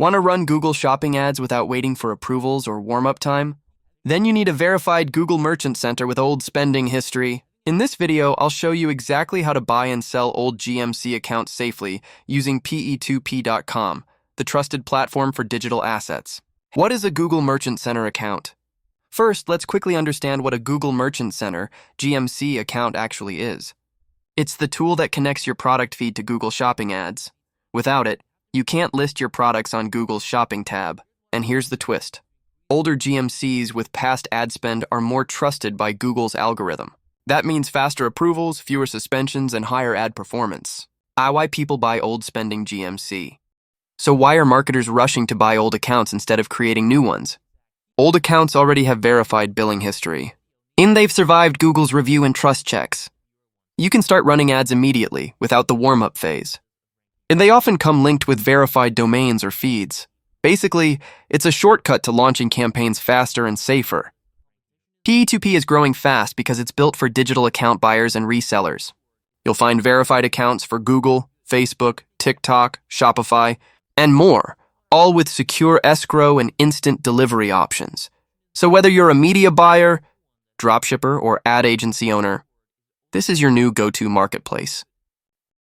Want to run Google Shopping ads without waiting for approvals or warm-up time? Then you need a verified Google Merchant Center with old spending history. In this video, I'll show you exactly how to buy and sell old GMC accounts safely using pe2p.com, the trusted platform for digital assets. What is a Google Merchant Center account? First, let's quickly understand what a Google Merchant Center, GMC, account actually is. It's the tool that connects your product feed to Google Shopping ads. Without it, you can't list your products on Google's Shopping tab. And here's the twist. Older GMCs with past ad spend are more trusted by Google's algorithm. That means faster approvals, fewer suspensions, and higher ad performance. Why people buy old spending GMC. So why are marketers rushing to buy old accounts instead of creating new ones? Old accounts already have verified billing history. And they've survived Google's review and trust checks. You can start running ads immediately without the warm-up phase. And they often come linked with verified domains or feeds. Basically, it's a shortcut to launching campaigns faster and safer. Pe2p is growing fast because it's built for digital account buyers and resellers. You'll find verified accounts for Google, Facebook, TikTok, Shopify, and more, all with secure escrow and instant delivery options. So whether you're a media buyer, dropshipper, or ad agency owner, this is your new go-to marketplace.